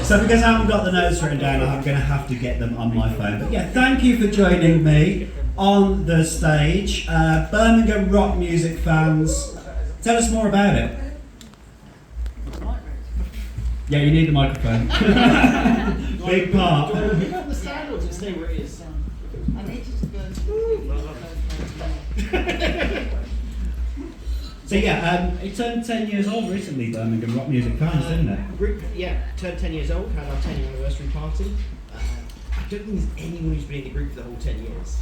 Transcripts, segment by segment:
So because I haven't got the notes written down, I'm going to have to get them on my phone. But yeah, thank you for joining me on the stage. Birmingham Rock Music Fans, tell us more about it. Yeah, you need the microphone. Big part. Pick up the stand or just stay where it is? I need you to go. So yeah, it turned 10 years old recently, Birmingham Rock Music Fans, didn't it? Group, yeah, turned 10 years old, had our 10-year anniversary party. I don't think there's anyone who's been in the group for the whole 10 years.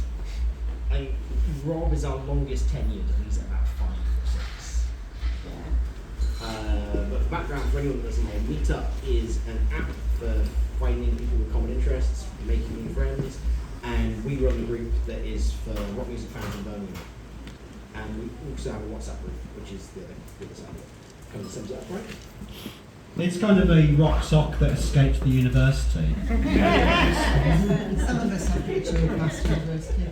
I mean, Rob is our longest 10 years, and he's at about 5 or 6. But for background, for anyone that doesn't know, Meetup is an app for finding people with common interests, making new friends, and we run the group that is for rock music fans in Birmingham. And we also have a WhatsApp group, which is the other side. Kind of sums it up, right? It's kind of a rock sock that escaped the university. Some of us have ritual past university.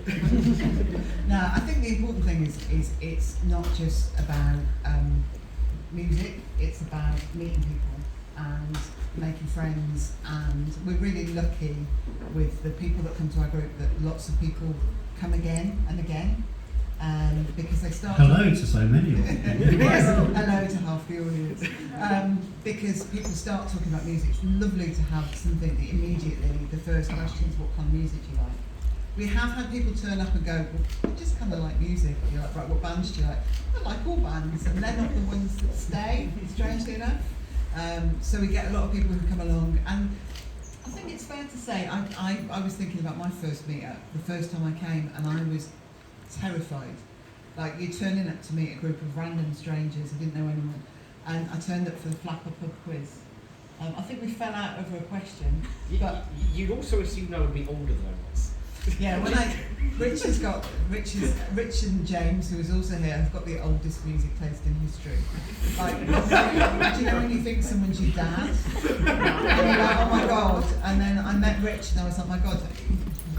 No, I think the important thing is it's not just about music, it's about meeting people and making friends, and we're really lucky with the people that come to our group that lots of people come again and again. Because they start. Hello to so many of them. Yes, hello to half the audience. Because people start talking about music. It's lovely to have something that immediately, the first question is what kind of music do you like? We have had people turn up and go, well, I just kind of like music. And you're like, right, what bands do you like? I like all bands, and they're not the ones that stay, strangely enough. So we get a lot of people who come along, and I think it's fair to say, I was thinking about my first meetup, the first time I came, and I was terrified. Like, you're turning up to meet a group of random strangers who didn't know anyone, and I turned up for the Flapper Pub quiz. I think we fell out over a question, but you'd also assume I would be older than I was. yeah, when Rich and James, who is also here, have got the oldest music taste in history. Like, do you know when you think someone's your dad? And you're like, oh my god. And then I met Rich and I was like, my god,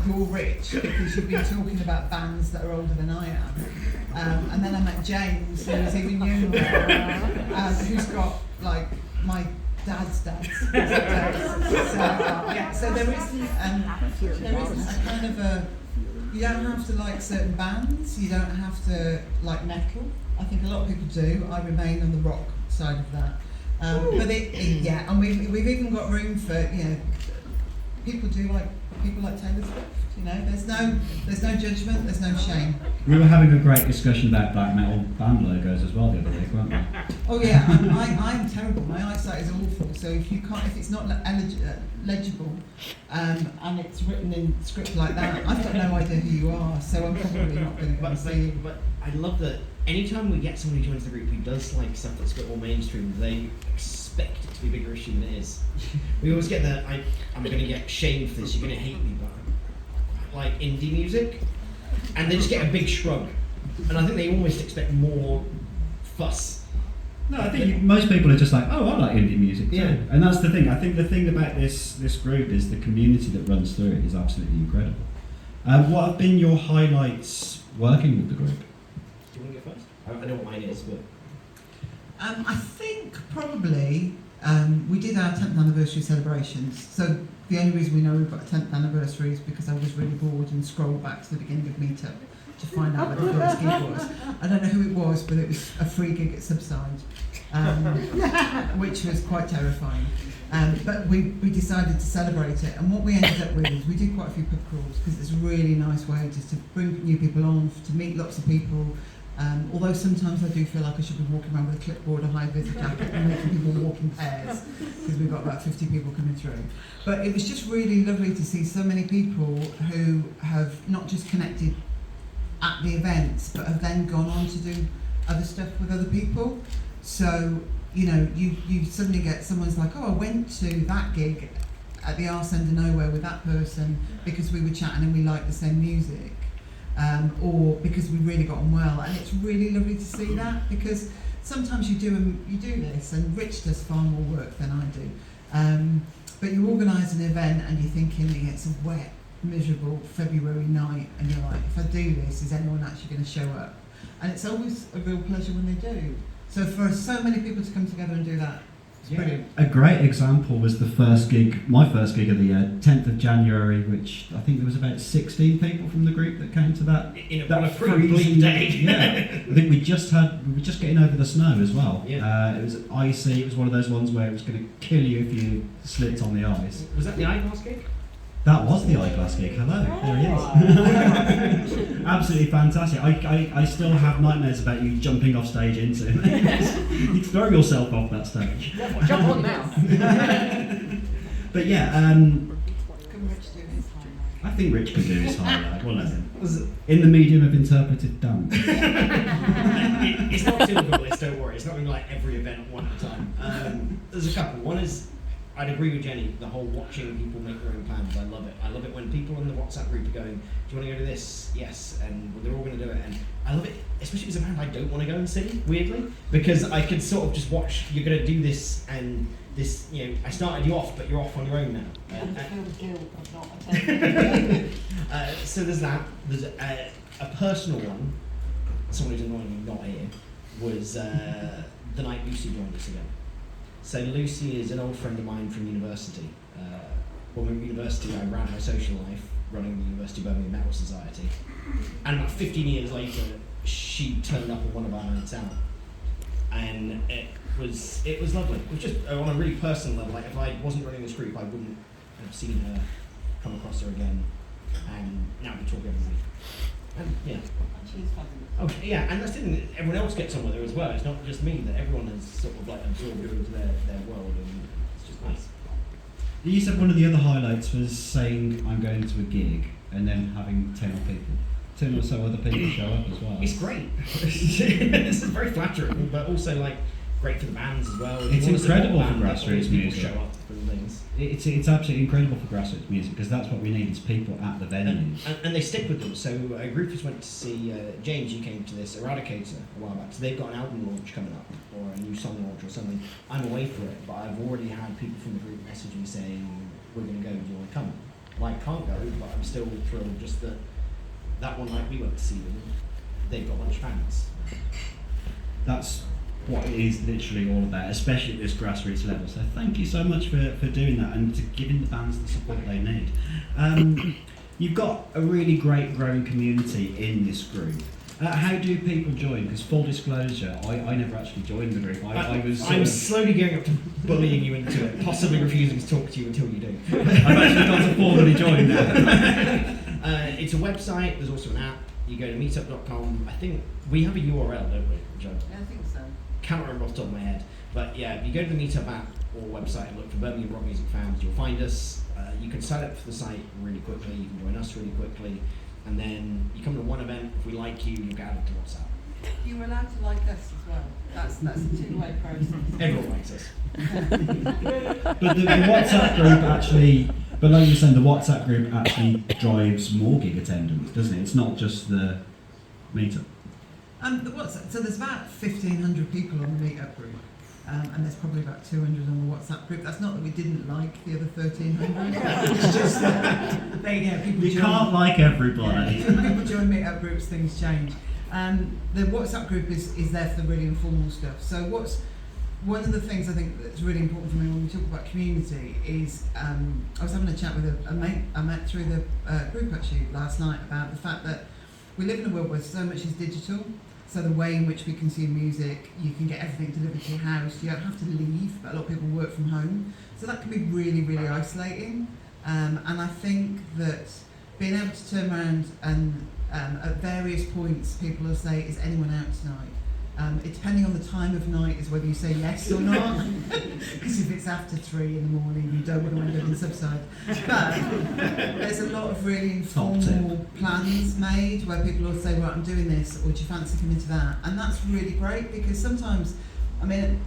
you're rich because you've been talking about bands that are older than I am. And then I met James, who is even younger, who's got like my dad's dad. So there isn't a kind of a, you don't have to like certain bands, you don't have to like metal. I think a lot of people do. I remain on the rock side of that. But yeah, and we've even got room for, you know, people like Taylor Swift. You know, there's no judgment, there's no shame. We were having a great discussion about black metal band logos as well the other week, weren't we? Oh yeah, I'm terrible. My eyesight is awful. So if it's not legible, and it's written in script like that, I've got no idea who you are. So I'm probably not going to go and see you. But I love that anytime we get someone who joins the group who does like stuff that's a bit more mainstream, they expect it to be a bigger issue than it is. We always get the I'm going to get shamed for this. You're going to hate me, but like indie music, and they just get a big shrug, and I think they almost expect more fuss. No, I think most people are just like, oh, I like indie music too. Yeah. And that's the thing. I think the thing about this group is the community that runs through it is absolutely incredible. What have been your highlights working with the group? Do you want to go first? I know what mine is, but I think probably we did our 10th anniversary celebrations. So the only reason we know we've got a 10th anniversary is because I was really bored and scrolled back to the beginning of Meetup to find out what the first gig was. I don't know who it was, but it was a free gig at Subside, which was quite terrifying. But we decided to celebrate it, and what we ended up with is we did quite a few pub crawls because it's a really nice way just to bring new people on, to meet lots of people. Although sometimes I do feel like I should be walking around with a clipboard, a high-vis jacket, and making people walk in pairs, because we've got about 50 people coming through. But it was just really lovely to see so many people who have not just connected at the events, but have then gone on to do other stuff with other people. So, you know, you suddenly get someone's like, oh, I went to that gig at the arse end of nowhere with that person because we were chatting and we liked the same music. Or because we really got on well, and it's really lovely to see that, because sometimes you do this, and Rich does far more work than I do. But you organise an event and you're thinking it's a wet, miserable February night, and you're like, if I do this, is anyone actually going to show up? And it's always a real pleasure when they do. So for so many people to come together and do that It's brilliant. A great example was my first gig of the year, 10th of January, which I think there was about 16 people from the group that came to that. On a pretty bleak day. Yeah, I think we were just getting over the snow as well. Yeah. It was icy. It was one of those ones where it was going to kill you if you slipped on the ice. Was that the Eyeglass gig? That was the Eyeglass gig. Hello, there he is. Absolutely fantastic. I still have nightmares about you jumping off stage into him. You'd throw yourself off that stage. Jump on now. But yeah, Can Rich do his highlight? I think Rich could do his highlight. Well, let him. In the medium of interpretive dance. It's not typical this, don't worry. It's not going to be like every event one at a time. There's a couple. One is, I'd agree with Jenny, the whole watching people make their own plans. I love it. I love it when people in the WhatsApp group are going, do you want to go to this? Yes. And they're all going to do it. And I love it, especially if it's a band I don't want to go and see, weirdly, because I can sort of just watch, you're going to do this and this, I started you off, but you're off on your own now. And feel the guilt of not attending. So there's that. There's a personal one, someone who's annoyingly not here, was the night Lucy joined us again. So Lucy is an old friend of mine from university. When we were at university, I ran her social life, running the University of Birmingham Metal Society. And about 15 years later, she turned up at one of our nights out. And it was lovely. It was just on a really personal level. Like if I wasn't running this group, I wouldn't have seen her, come across her again, and now we talk every week. And yeah. She's fabulous. Oh yeah, and that's the thing. Everyone else gets on with her as well. It's not just me. That everyone has sort of like absorbed her into their world, and it's just nice. You said one of the other highlights was saying I'm going to a gig and then having 10 or so other people show up as well. It's great. This is very flattering, but also like great for the bands as well. It's incredible for grassroots grassroots music. Show up for things. It's absolutely incredible for grassroots music because that's what we need is people at the venues. And they stick with them. So a group just went to see James. You came to this Eradicator a while back. So they've got an album launch coming up or a new song launch or something. I'm away for it, but I've already had people from the group message me saying we're going to go. Do you want to come? Well, I can't go, but I'm still thrilled just that one night we went to see them. They've got a bunch of fans. That's what it is literally all about, especially at this grassroots level. So thank you so much for doing that and to giving the bands the support they need. You've got a really great growing community in this group. How do people join? Because full disclosure, I never actually joined the group. I'm slowly gearing up to bullying you into it, possibly refusing to talk to you until you do. I've actually got to formally join now. It's a website, there's also an app. You go to meetup.com. I think we have a URL, don't we, John? Yeah, I think so. Can't remember off the top of my head. But yeah, if you go to the Meetup app or website and look for Birmingham Rock Music Fans, you'll find us. You can sign up for the site really quickly, you can join us really quickly, and then you come to one event, if we like you, you'll get added to WhatsApp. You're allowed to like us as well. That's a two-way process. Everyone likes us. But the WhatsApp group actually, but like you're saying, the WhatsApp group actually drives more gig attendance, doesn't it? It's not just the meetup. So there's about 1,500 people on the meetup group, and there's probably about 200 on the WhatsApp group. That's not that we didn't like the other 1,300. It's just that people You can't like everybody. Yeah, when people join meetup groups, things change. The WhatsApp group is there for the really informal stuff. So one of the things I think that's really important for me when we talk about community is I was having a chat with a mate I met through the group actually last night about the fact that we live in a world where so much is digital. So the way in which we consume music, you can get everything delivered to your house. You don't have to leave, but a lot of people work from home. So that can be really, really isolating. And I think that being able to turn around and at various points, people will say, "Is anyone out tonight?" It depending on the time of night is whether you say yes or not. Because if it's after 3 in the morning, you don't want to end up in subside. But there's a lot of really informal plans made where people will say, "Right, I'm doing this," or "Do you fancy coming to that?" And that's really great because sometimes, I mean,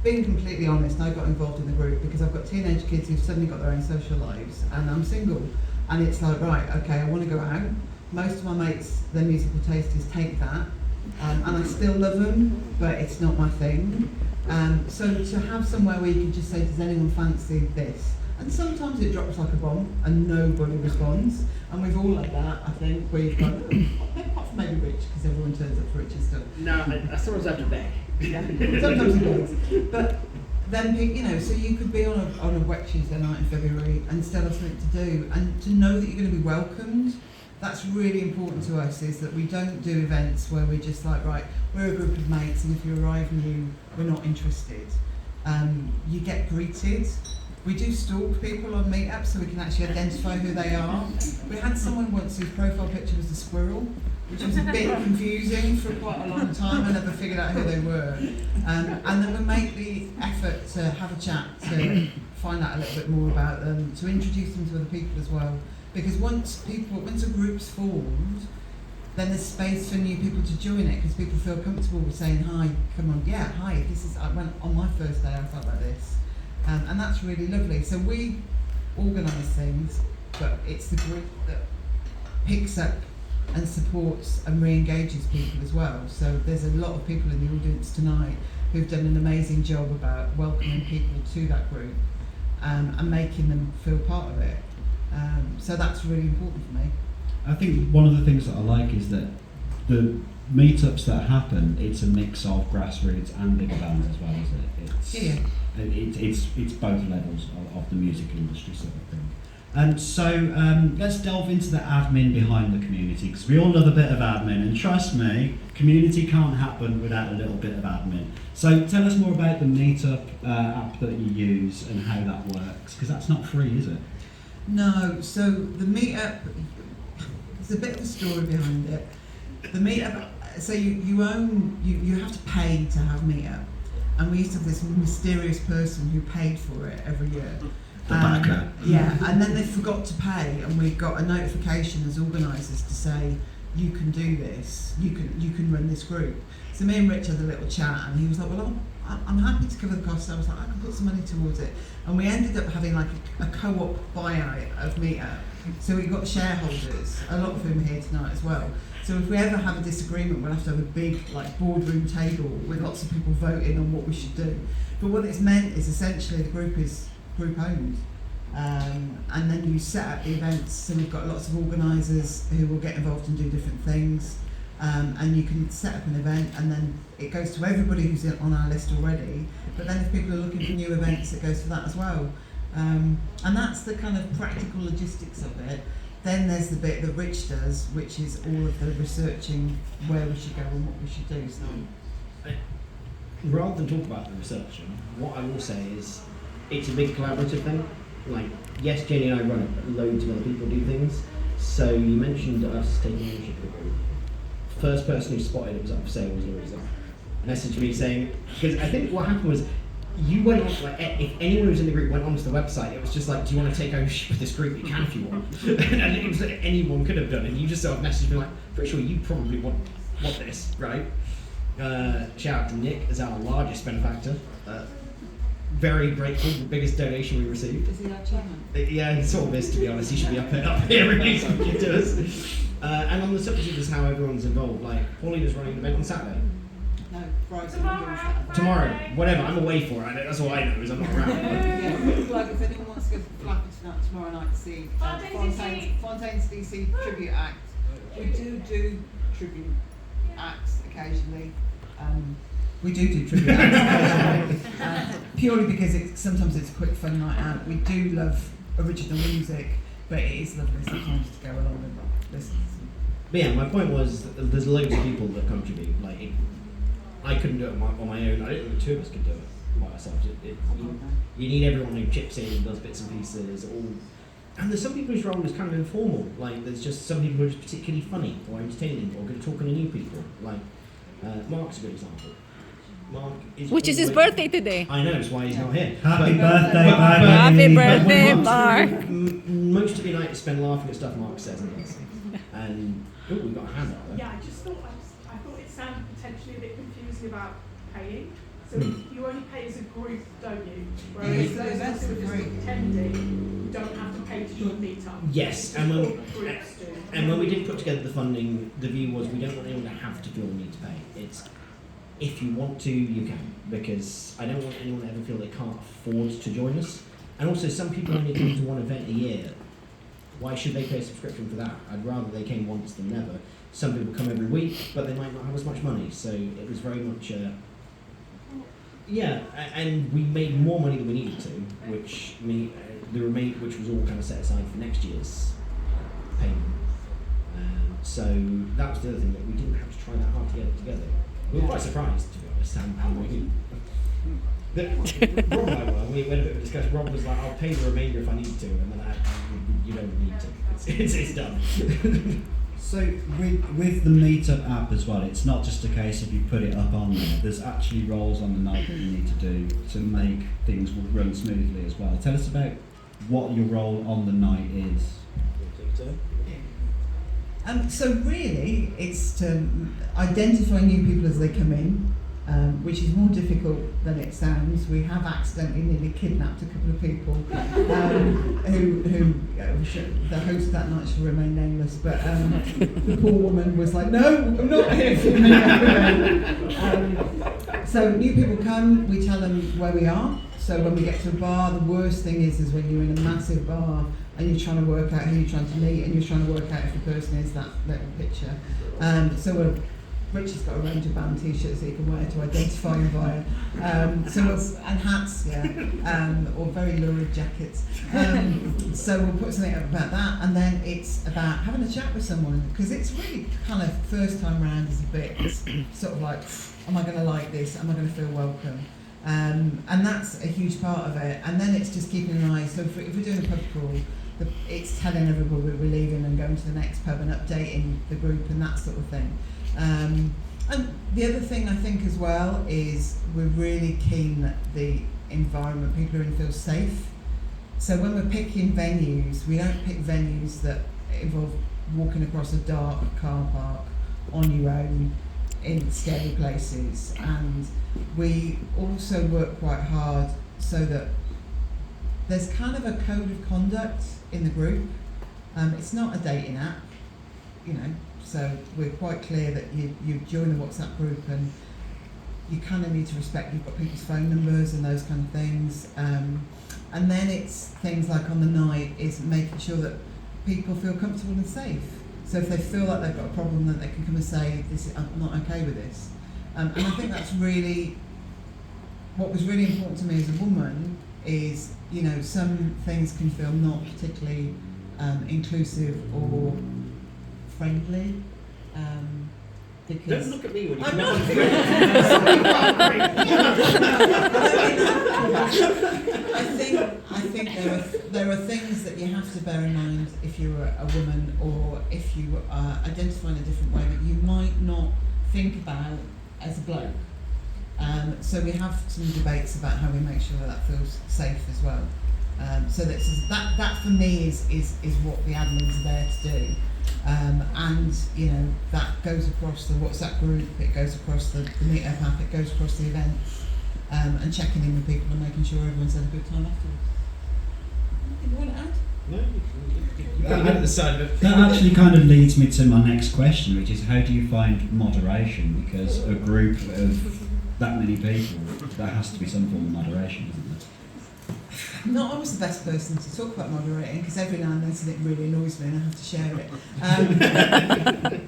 being completely honest, I got involved in the group because I've got teenage kids who've suddenly got their own social lives, and I'm single. And it's like, right, okay, I want to go out. Most of my mates, their musical taste is take that. And I still love them, but it's not my thing. So to have somewhere where you can just say, "Does anyone fancy this?" And sometimes it drops like a bomb and nobody responds. And we've all had that, I think, where you've got, apart from maybe Rich, because everyone turns up for Rich and stuff. No, I sometimes have to beg. Sometimes it does. But then so you could be on a wet Tuesday night in February and still have something to do, and to know that you're going to be welcomed. That's really important to us, is that we don't do events where we're just like, right, we're a group of mates and if you arrive new, we're not interested. You get greeted. We do stalk people on meetups so we can actually identify who they are. We had someone once whose profile picture was a squirrel, which was a bit confusing for quite a long time. I never figured out who they were. And then we make the effort to have a chat, to find out a little bit more about them, to introduce them to other people as well. Because once a group's formed, then there's space for new people to join it, because people feel comfortable with saying, hi, come on, yeah, hi, I went on my first day, I felt like this. And that's really lovely. So we organise things, but it's the group that picks up and supports and re-engages people as well. So there's a lot of people in the audience tonight who've done an amazing job about welcoming people to that group and making them feel part of it. So that's really important for me. I think one of the things that I like is that the meetups that happen, it's a mix of grassroots and big bands as well, isn't it? It's both levels of the music industry sort of thing. And so let's delve into the admin behind the community, because we all love a bit of admin, and trust me, community can't happen without a little bit of admin. So tell us more about the Meetup app that you use and how that works, because that's not free, is it? No, so the Meetup, there's a bit of a story behind it. The Meetup, so you have to pay to have Meetup, and we used to have this mysterious person who paid for it every year. Yeah, and then they forgot to pay, and we got a notification as organisers to say, you can do this, you can run this group. So me and Rich had a little chat, and he was like, well, I'm happy to cover the costs. I was like, I can put some money towards it. And we ended up having like a co-op buyout of Meetup. So we got shareholders, a lot of whom are here tonight as well. So if we ever have a disagreement, we'll have to have a big like boardroom table with lots of people voting on what we should do. But what it's meant is essentially the group is group owned. And then you set up the events, so we've got lots of organisers who will get involved and do different things. And you can set up an event, and then it goes to everybody who's on our list already. But then if people are looking for new events, it goes to that as well. And that's the kind of practical logistics of it. Then there's the bit that Rich does, which is all of the researching where we should go and what we should do. So, rather than talk about the researching, what I will say is it's a big collaborative thing. Like, yes, Jenny and I run it, but loads of other people do things. So you mentioned us taking ownership of the group. First person who spotted it was up for sale was Louisa. Messaged me saying, because I think what happened was, you went on, like, if anyone who was in the group went onto the website, it was just like, do you want to take ownership of this group? You can if you want. And it was like anyone could have done it. And you just sort of messaged me like, pretty sure you probably want this, right? Shout out to Nick as our largest benefactor. Very grateful, the biggest donation we received. Is he our chairman? Yeah, he sort of is, to be honest. He should be up here releasing it to us. And on the subject of just how everyone's involved, like, Paulina's running an event on Saturday. No, Friday. Tomorrow, whatever, I'm away for it. That's all I know, is I'm not around. Yeah, well, if anyone wants to go flapping tomorrow night to see Fontaine's DC Tribute Act, we do tribute acts occasionally. we do tribute acts purely because sometimes it's a quick fun night out. We do love original music, but it is lovely sometimes to go along and listen. But yeah, my point was that there's loads of people that contribute. Like, I couldn't do it on my own. I don't think the two of us could do it by ourselves. You need everyone who chips in and does bits and pieces. And there's some people whose role is kind of informal. Like, there's just some people who are just particularly funny or entertaining or good at talking to new people. Like, Mark's a good example. Mark is Which is his birthday today. I know, that's why he's not here. Happy birthday, Mark. Happy birthday, Mark. Most of your night is spent laughing at stuff Mark says and does. And, oh, we've got a hand up there. Yeah, I thought it sounded potentially a bit confusing about paying. So you only pay as a group, don't you? Whereas those that's who are just free. attending, you don't have to pay to join Meetup. Yes, and when we did put together the funding, the view was we don't want anyone to have to feel the need to pay. It's, if you want to, you can, because I don't want anyone to ever feel they can't afford to join us. And also, some people only come to one event a year. Why should they pay a subscription for that? I'd rather they came once than never. Some people come every week, but they might not have as much money. So it was very much Yeah, and we made more money than we needed to, which which was all kind of set aside for next year's payment. So that was the other thing, that we didn't have to try that hard to get it together. We were quite surprised, to be honest, how we Rob and I were. We had a bit of a discussion. Rob was like, "I'll pay the remainder if I need to," and then you don't need to. It's done. So with the Meetup app as well, it's not just a case of you put it up on there. There's actually roles on the night that you need to do to make things run smoothly as well. Tell us about what your role on the night is. So really, it's to identify new people as they come in, which is more difficult than it sounds. We have accidentally nearly kidnapped a couple of people who the host that night shall remain nameless, but the poor woman was like, "No, I'm not here for you." So new people come, we tell them where we are. So when we get to a bar, the worst thing is when you're in a massive bar and you're trying to work out who you're trying to meet, and you're trying to work out if the person is that little picture. Rich has got a range of band t-shirts that you can wear to identify him via. And hats, or very lurid jackets. So we'll put something up about that, and then it's about having a chat with someone, because it's really kind of first time round is a bit sort of like, am I going to like this? Am I going to feel welcome? And that's a huge part of it. And then it's just keeping an eye. So if we're doing a pub crawl, it's telling everybody we're leaving and going to the next pub and updating the group and that sort of thing. And the other thing I think as well is we're really keen that the environment people are in feel safe. So when we're picking venues, we don't pick venues that involve walking across a dark car park on your own in scary places. And we also work quite hard so that there's kind of a code of conduct in the group. It's not a dating app, so we're quite clear that you join the WhatsApp group and you kind of need to respect you've got people's phone numbers and those kind of things. And then it's things like on the night is making sure that people feel comfortable and safe. So if they feel like they've got a problem, that they can come and say, I'm not okay with this. And I think that's really, what was really important to me as a woman is, some things can feel not particularly inclusive or friendly. Because don't look at me when you I'm know. not. I think there are things that you have to bear in mind if you're a woman, or if you are identifying a different way that you might not think about as a bloke. So we have some debates about how we make sure that feels safe as well. So that for me is what the admins are there to do. And that goes across the WhatsApp group, it goes across the Meetup app, it goes across the events, and checking in with people and making sure everyone's had a good time afterwards. Anything you want to add? No, you got to get at the side of it. That actually kind of leads me to my next question, which is how do you find moderation? Because a group of that many people, there has to be some form of moderation, isn't there? I'm not always the best person to talk about moderating, because every now and then something really annoys me and I have to share it.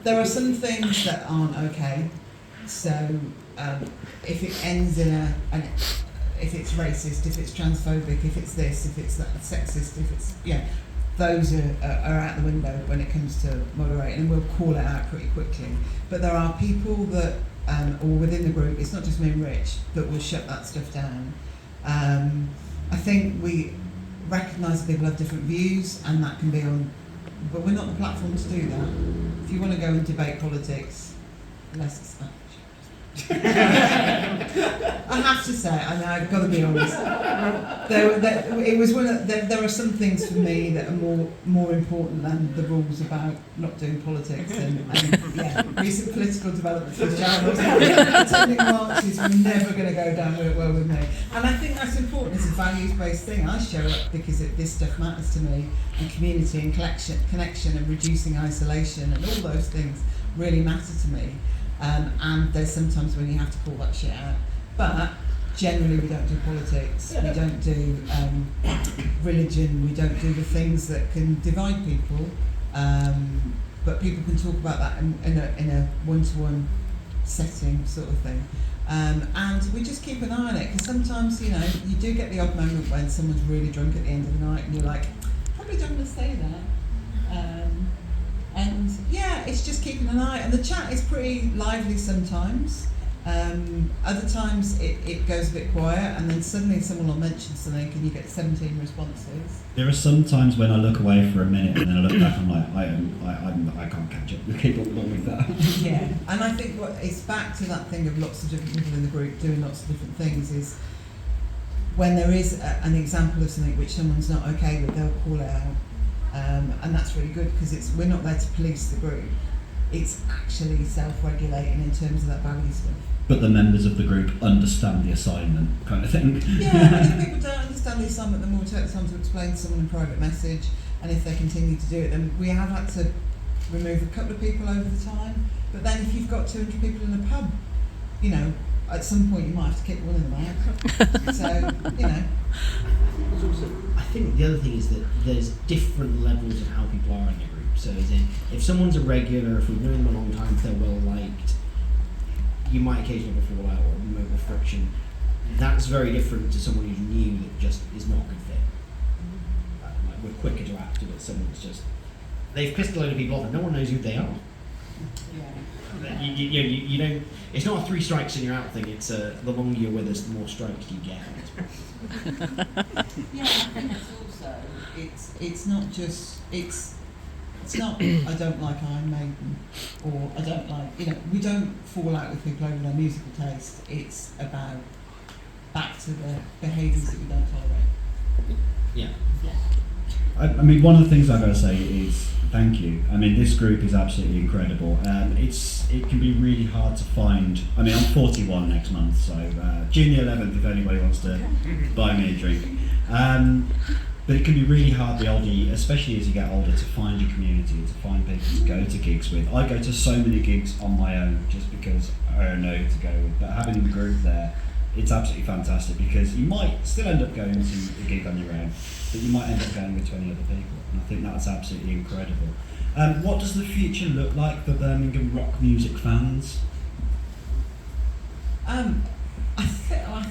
There are some things that aren't okay. So if it ends in if it's racist, if it's transphobic, if it's this, if it's that, sexist, if it's those are out the window when it comes to moderating, and we'll call it out pretty quickly. But there are people that, or within the group, it's not just me and Rich, that will shut that stuff down. I think we recognise that people have different views, and that can be on, but we're not the platform to do that. If you want to go and debate politics, less Spanish. I have to say, I've got to be honest. There are some things for me that are more important than the rules about not doing politics and recent political developments. Attending marches were never going to go down well with me, and I think that's important. It's a values-based thing. I show up because this stuff matters to me, and community and connection and reducing isolation and all those things really matter to me. And there's sometimes when you have to call that shit out. But generally we don't do politics, we don't do religion, we don't do the things that can divide people. But people can talk about that in a one-to-one setting sort of thing. And we just keep an eye on it, because sometimes, you know, you do get the odd moment when someone's really drunk at the end of the night and you're like, probably don't want to say that. And yeah, it's just keeping an eye. And the chat is pretty lively sometimes. Other times it goes a bit quiet, and then suddenly someone will mention something and you get 17 responses. There are some times when I look away for a minute and then I look back and I'm like, I can't catch up. We keep on with that. Yeah, and I think it's back to that thing of lots of different people in the group doing lots of different things, is when there is an example of something which someone's not okay with, they'll call it out. And that's really good, because we're not there to police the group. It's actually self-regulating in terms of that value stuff. But the members of the group understand the assignment, kind of thing. Yeah, and if people don't understand the assignment, then we'll take the time to explain to someone in private message, and if they continue to do it, then we have had to remove a couple of people over the time. But then if you've got 200 people in a pub, you know, at some point you might have to kick one of them out. So, you know. I think the other thing is that there's different levels of how people are in your group. So as in, if someone's a regular, if we've known them a long time, if they're well liked, you might occasionally have a fallout or a moment of friction. That's very different to someone who's new that just is not a good fit. Like we're quicker to act with someone that's just, they've pissed a load of people off and no one knows who they are. Yeah. You don't. It's not a 3 strikes and you're out thing. It's the longer you're with us, the more strikes you get. Yeah, I think it's also it's not just it's not I don't like Iron Maiden, or I don't like, you know, we don't fall out with people over their musical taste. It's about back to the behaviours that we don't tolerate. Yeah. I mean, one of the things I've got to say is thank you. I mean, this group is absolutely incredible. It can be really hard to find. I mean, I'm 41 next month, so June the 11th, if anybody wants to buy me a drink. But it can be really hard, the older, especially as you get older, to find your community, to find people to go to gigs with. I go to so many gigs on my own just because I don't know who to go with. But having a group there, it's absolutely fantastic, because you might still end up going to a gig on your own, but you might end up going with 20 other people. And I think that's absolutely incredible. What does the future look like for Birmingham Rock Music Fans? I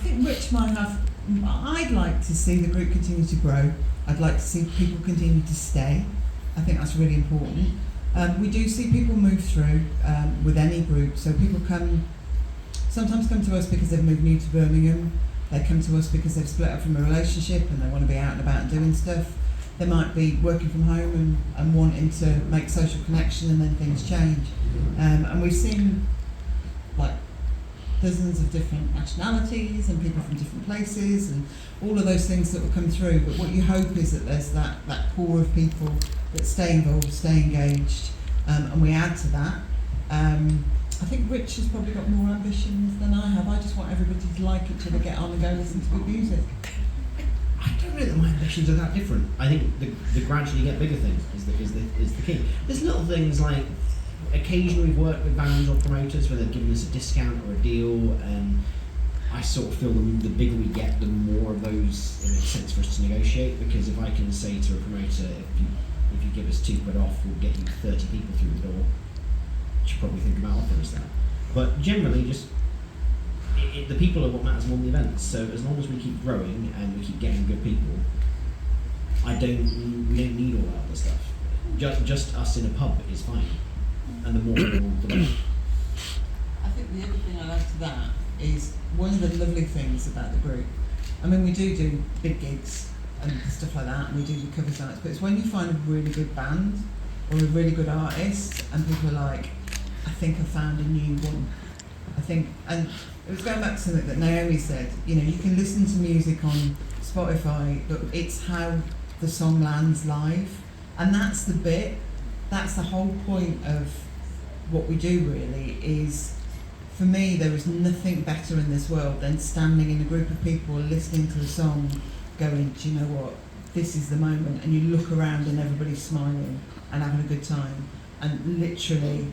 think Rich might have. I'd like to see the group continue to grow. I'd like to see people continue to stay. I think that's really important. We do see people move through with any group. So people sometimes come to us because they've moved new to Birmingham. They come to us because they've split up from a relationship and they want to be out and about and doing stuff. They might be working from home and wanting to make social connection, and then things change. And we've seen like dozens of different nationalities and people from different places and all of those things that will come through. But what you hope is that there's that core of people that stay involved, stay engaged, and we add to that. I think Rich has probably got more ambitions than I have. I just want everybody to like each other, get on and go listen to good music. I don't know that my ambitions are that different. I think the gradually get bigger thing is the key. There's little things like, occasionally we've worked with bands or promoters where they've given us a discount or a deal, and I sort of feel the bigger we get, the more of those it makes sense for us to negotiate, because if I can say to a promoter, if you give us £2 off, we'll get you 30 people through the door, you should probably think about offering us that. But generally, just the people are what matters more than the events. So as long as we keep growing and we keep getting good people, we don't need all that other stuff. Just us in a pub is fine. And the more people, the better. I think the other thing I'll add to that is one of the lovely things about the group. I mean, we do big gigs and stuff like that, and we do the covers nights, but it's when you find a really good band or a really good artist and people are like, I think I found a new one. And it was going back to something that Naomi said, you know, you can listen to music on Spotify, but it's how the song lands live. And that's the whole point of what we do really, is, for me, there is nothing better in this world than standing in a group of people listening to a song going, do you know what, this is the moment, and you look around and everybody's smiling and having a good time, and literally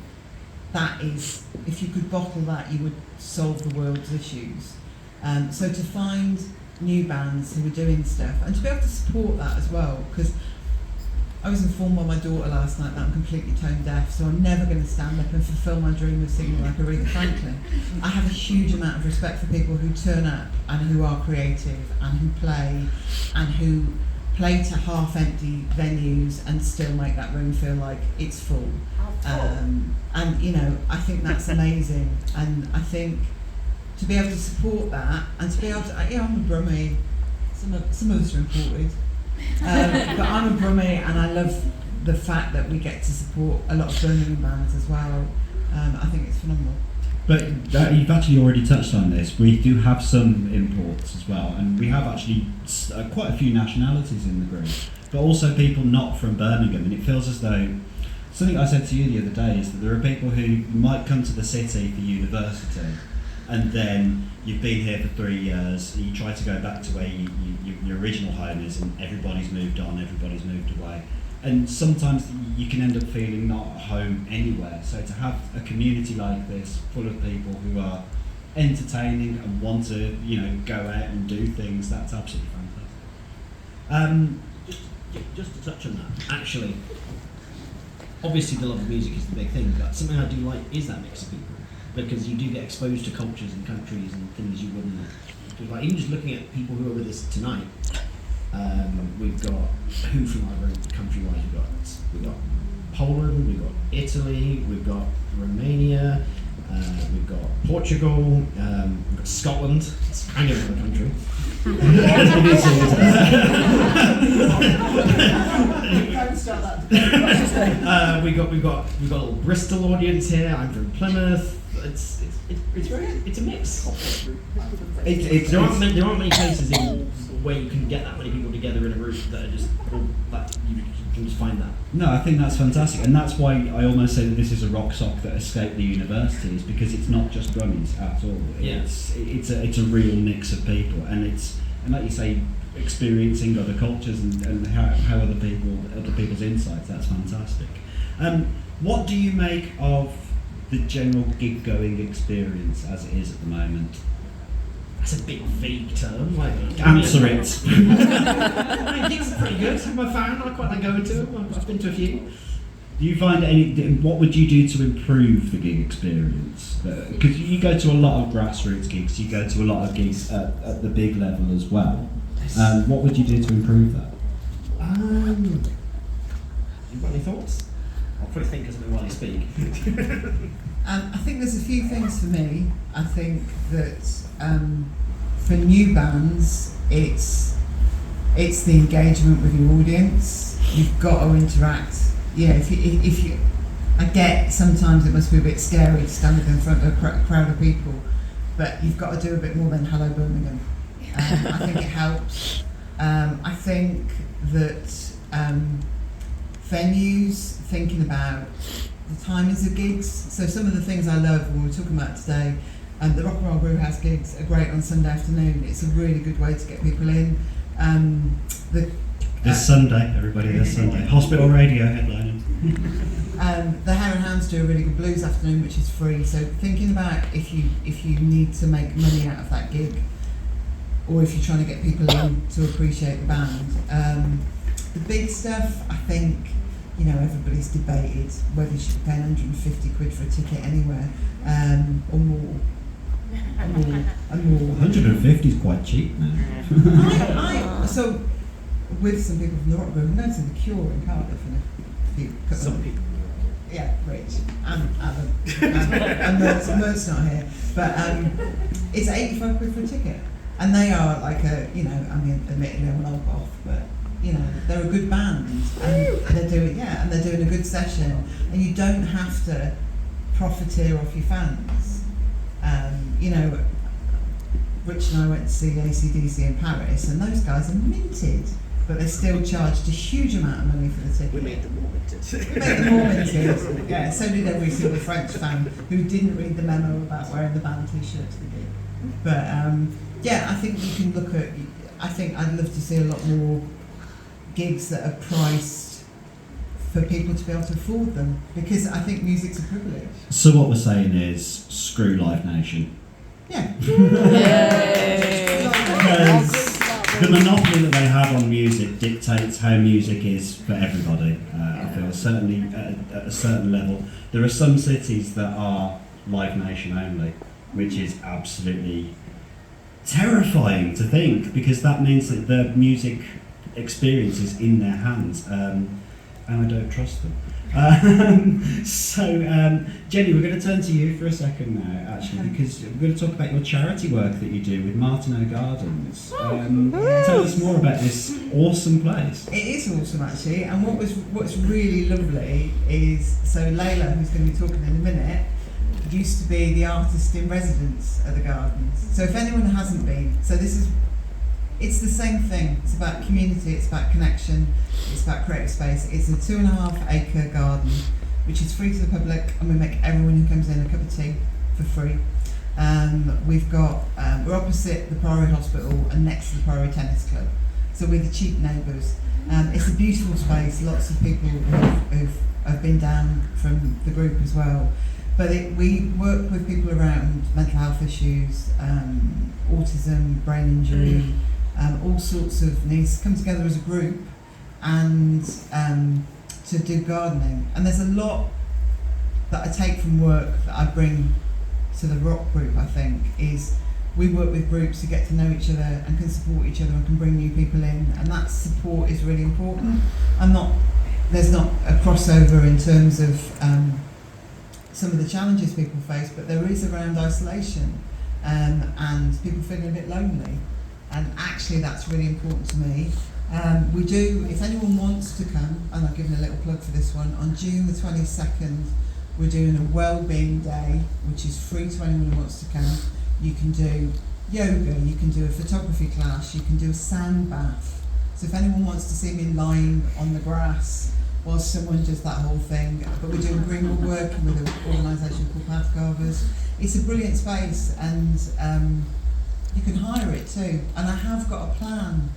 that is, if you could bottle that, you would solve the world's issues. So to find new bands who are doing stuff and to be able to support that as well, because I was informed by my daughter last night that I'm completely tone deaf, so I'm never going to stand up and fulfil my dream of singing like Aretha Franklin. I have a huge amount of respect for people who turn up and who are creative and who play to half-empty venues and still make that room feel like it's full. And you know, I think that's amazing, and I think to be able to support that and to be able to, I'm a Brummie. Some of us are imported. But I'm a Brummie, and I love the fact that we get to support a lot of Birmingham bands as well. I think it's phenomenal. But you've actually already touched on this. We do have some imports as well, and we have actually quite a few nationalities in the group, but also people not from Birmingham. And it feels as though, something I said to you the other day is that there are people who might come to the city for university, and then you've been here for 3 years, you try to go back to where your original home is, and everybody's moved on, everybody's moved away. And sometimes you can end up feeling not at home anywhere. So to have a community like this, full of people who are entertaining and want to, go out and do things, that's absolutely fantastic. Just to touch on that, actually, obviously the love of music is the big thing, but something I do like is that mix of people, because you do get exposed to cultures and countries and things you wouldn't. Because like, even just looking at people who are with us tonight, we've got who from our group country-wise. We've got Poland, we've got Italy, we've got Romania, we've got Portugal, we've got Scotland. It's kind of a country. We've got a little Bristol audience here. I'm from Plymouth. It's a mix. There aren't many places where you can get that many people together in a group that are just that you can just find that. No, I think that's fantastic, and that's why I almost say that this is a rock sock that escaped the universities, because it's not just drummies at all. Yeah. It's a real mix of people, and like you say, experiencing other cultures and how other people's insights. That's fantastic. What do you make of the general gig going experience as it is at the moment? That's a big vague term. Answer it. Gigs are pretty good. I'm a fan. I quite like going to them. I've been to a few. Do you find what would you do to improve the gig experience? Because you go to a lot of grassroots gigs, you go to a lot of gigs at the big level as well. What would you do to improve that? You got any thoughts? I'll probably think of something while you speak. I think there's a few things for me. I think that for new bands, it's the engagement with your audience. You've got to interact. Yeah, if you, I get sometimes it must be a bit scary to stand up in front of a crowd of people, but you've got to do a bit more than Hello Birmingham. I think it helps. I think that venues, thinking about the timings of gigs. So some of the things I love when we're talking about today, the Rock and Roll Brewhouse gigs are great on Sunday afternoon. It's a really good way to get people in. This Sunday, everybody, this Sunday. Hospital Radio headlining. The Hare and Hounds do a really good blues afternoon, which is free. So thinking about if you need to make money out of that gig, or if you're trying to get people in to appreciate the band. The big stuff, I think, everybody's debated whether you should be paying 150 quid for a ticket anywhere, or more. And more. 150 is quite cheap now. So, with some people from the rock group, we know to the Cure in Cardiff, and a few. Some people. Yeah, Rich and Adam, and Mert's not here, but it's 85 quid for a ticket, and they are like admittedly I'm an old boff, but they're a good band, and they're doing a good session, and you don't have to profiteer off your fans. Rich and I went to see AC/DC in Paris, and those guys are minted, but they still charged a huge amount of money for the ticket. We made them more minted. Yeah, so did every single French fan who didn't read the memo about wearing the band t-shirt to the gig. But I think you can look at. I think I'd love to see a lot more gigs that are priced for people to be able to afford them, because I think music's a privilege. So what we're saying is, screw Live Nation. Yeah. the monopoly that they have on music dictates how music is for everybody. I feel certainly at a certain level. There are some cities that are Live Nation only, which is absolutely terrifying to think, because that means that the music experience is in their hands, and I don't trust them. Jenny, we're going to turn to you for a second now, actually, because we're going to talk about your charity work that you do with Martineau Gardens. Tell us more about this awesome place. It is awesome, actually, and what's really lovely is, so Layla, who's going to be talking in a minute, used to be the artist in residence at the Gardens. So if anyone hasn't been, it's the same thing. It's about community, it's about connection, it's about creative space. It's a 2.5 acre garden, which is free to the public, and we make everyone who comes in a cup of tea for free. We're opposite the Priory Hospital and next to the Priory Tennis Club. So we're the cheap neighbours. It's a beautiful space, lots of people who've been down from the group as well. But we work with people around mental health issues, autism, brain injury, all sorts of needs, come together as a group and to do gardening. And there's a lot that I take from work that I bring to the rock group, I think, is we work with groups who get to know each other and can support each other and can bring new people in, and that support is really important. There's not a crossover in terms of some of the challenges people face, but there is around isolation and people feeling a bit lonely, and actually that's really important to me. We do, if anyone wants to come, and I've given a little plug for this one, on June the 22nd we're doing a wellbeing day, which is free to anyone who wants to come. You can do yoga, you can do a photography class, you can do a sound bath. So if anyone wants to see me lying on the grass whilst someone does that whole thing, but we're doing greenwood working with an organisation called Path Carvers. It's a brilliant space, and you can hire it too. And I have got a plan,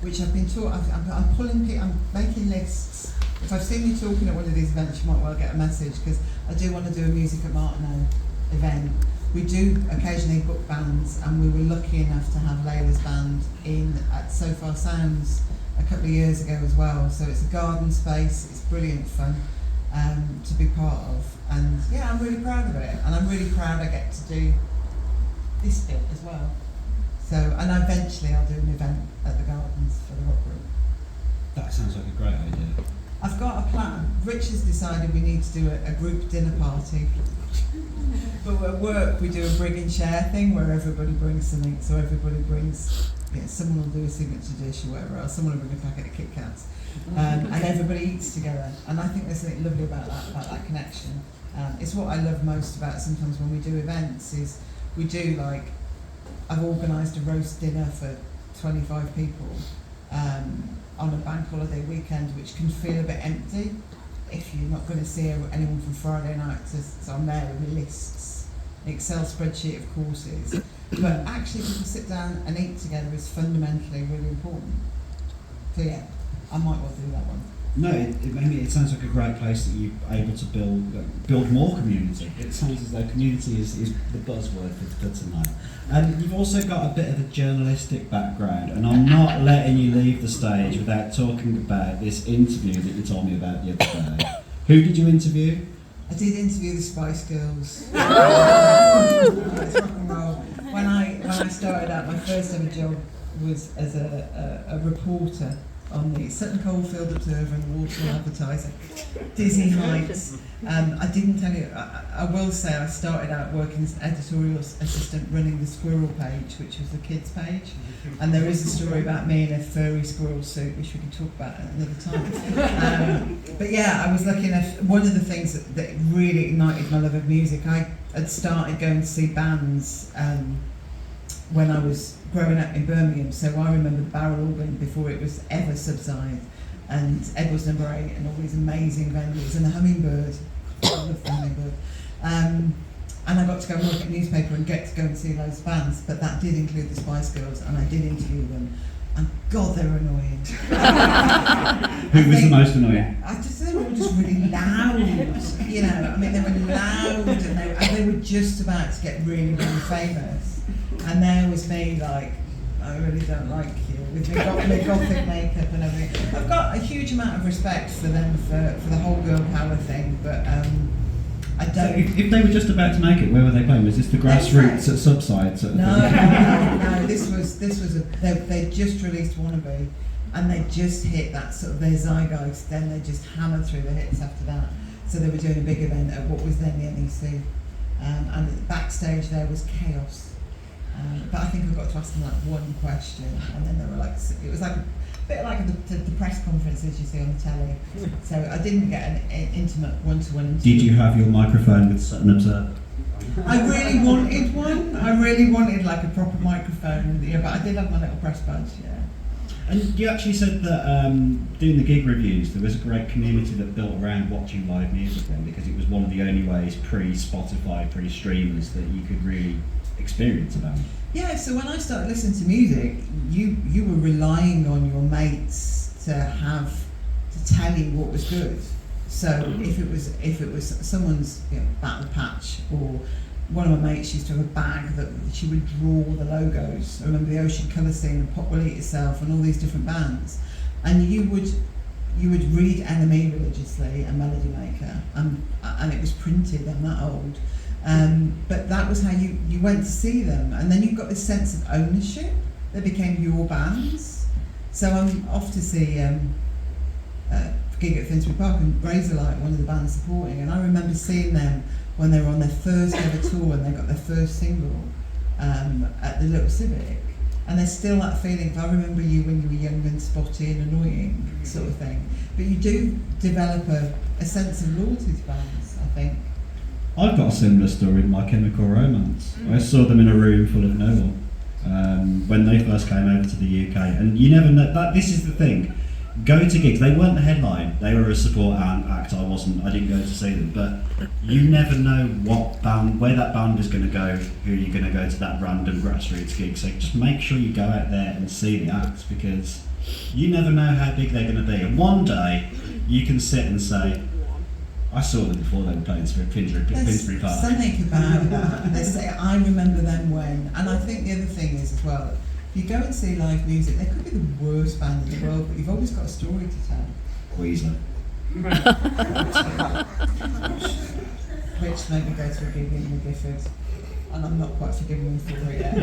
which I've been taught. I'm making lists. If I've seen you talking at one of these events, you might well get a message, because I do want to do a Music at Martineau event. We do occasionally book bands, and we were lucky enough to have Layla's band in at So Far Sounds a couple of years ago as well. So it's a garden space, it's brilliant fun to be part of, and yeah, I'm really proud of it, and I'm really proud I get to do this bit as well. So, and eventually I'll do an event at the Gardens for the rock group. That sounds like a great idea. I've got a plan. Rich has decided we need to do a group dinner party. But at work we do a bring and share thing where everybody brings something. So everybody brings, someone will do a signature dish or whatever else, someone will bring a packet of Kit Kats. And everybody eats together. And I think there's something lovely about that connection. It's what I love most about sometimes when we do events is we do I've organised a roast dinner for 25 people on a bank holiday weekend, which can feel a bit empty if you're not going to see anyone from Friday night. So I'm there with my lists, an Excel spreadsheet of courses. But actually people sit down and eat together is fundamentally really important. So yeah, I might well do that one. No, it sounds like a great place that you're able to build more community. It sounds as though community is the buzzword for tonight. And you've also got a bit of a journalistic background, and I'm not letting you leave the stage without talking about this interview that you told me about the other day. Who did you interview? I did interview the Spice Girls. It's rock and roll. When I started out, my first ever job was as a reporter on the Sutton Coldfield Observer and the Walsall Advertiser. Dizzy Heights. I didn't tell you, I will say I started out working as editorial assistant running the squirrel page, which was the kids page. And there is a story about me in a furry squirrel suit, which we can talk about at another time. But yeah, I was lucky enough. One of the things that really ignited my love of music, I had started going to see bands when I was growing up in Birmingham, so I remember the Barrel Organ before it was ever subsided, and Edwards No. 8 and all these amazing venues, and the Hummingbird. I love the Hummingbird. And I got to go and work at a newspaper and get to go and see loads of bands, but that did include the Spice Girls, and I did interview them, and God, they were annoying. Who was the most annoying? They were all just really loud, they were loud, and they were just about to get really, really famous. And there was me I really don't like you with my gothic makeup and everything. I've got a huge amount of respect for them for the whole girl power thing, but I So don't. if they were just about to make it, where were they playing? Was this the grassroots at Subside sort of No, thing? no. This was they just released Wannabe, and they just hit that sort of their zeitgeist. Then they just hammered through the hits after that. So they were doing a big event at what was then the NEC, and backstage there was chaos. But I think I got to ask them like one question, and then they were like, it was like a bit like the press conferences you see on the telly. So I didn't get an intimate one-to-one interview. Did you have your microphone with Sutton Observer? I really wanted one. I really wanted like a proper microphone, yeah, but I did have my little press badge, yeah. And you actually said that doing the gig reviews, there was a great community that built around watching live music then, because it was one of the only ways pre-Spotify, pre-streamers that you could really experience a band. Yeah, so when I started listening to music, you were relying on your mates to tell you what was good. So if it was someone's battle patch, or one of my mates used to have a bag that she would draw the logos. I remember the Ocean Colour Scene and Pop Will Eat Itself and all these different bands, and you would read Enemy religiously and Melody Maker, and it was printed. I'm that old. But that was how you went to see them, and then you got this sense of ownership. They became your bands. So I'm off to see gig at Finsbury Park, and Razorlight, one of the bands supporting, and I remember seeing them when they were on their first ever tour and they got their first single at the Little Civic, and there's still that feeling of I remember you when you were young and spotty and annoying sort of thing. But you do develop a sense of loyalty to bands, I think. I've got a similar story with My Chemical Romance. I saw them in a room full of no one when they first came over to the UK, and you never know that this is the thing. Go to gigs. They weren't the headline. They were a support act. I didn't go to see them. But you never know where that band is going to go. Who you're going to go to that random grassroots gig. So just make sure you go out there and see the acts, because you never know how big they're going to be. And one day you can sit and say, I saw them before they were playing Finsbury Park. Something about that. They say, I remember them when. And I think the other thing is as well, if you go and see live music, they could be the worst band in the world, but you've always got a story to tell. Weezer. Which made me go to a gig in Gifford, and I'm not quite forgiven for it yet.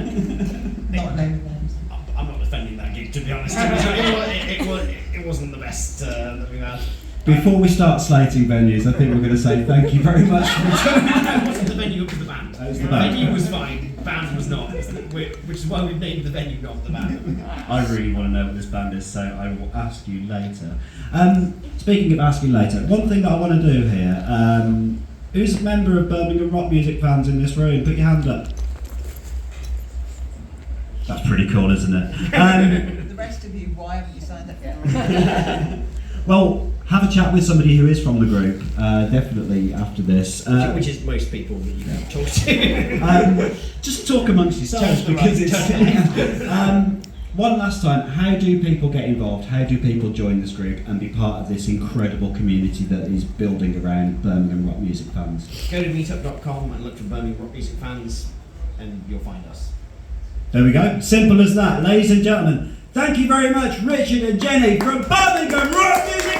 Not naming names. I'm not defending that gig, to be honest. It wasn't the best that we've had. Before we start slating venues, I think we're going to say thank you very much for joining It wasn't the venue, it was the band. It was the The band. venue was fine, band was not, which is why we've named the venue, not the band. I really want to know what this band is, so I will ask you later. Speaking of asking later, one thing that I want to do here, who's a member of Birmingham Rock Music Fans in this room? Put your hand up. That's pretty cool, isn't it? The rest of you, why haven't you signed up for Well, have a chat with somebody who is from the group, definitely after this. Which is most people that you can talk to. Just talk amongst yourselves, because it's... one last time, how do people get involved? How do people join this group and be part of this incredible community that is building around Birmingham Rock Music Fans? Go to meetup.com and look for Birmingham Rock Music Fans, and you'll find us. There we go. Simple as that. Ladies and gentlemen, thank you very much, Richard and Jenni from Birmingham Rock Music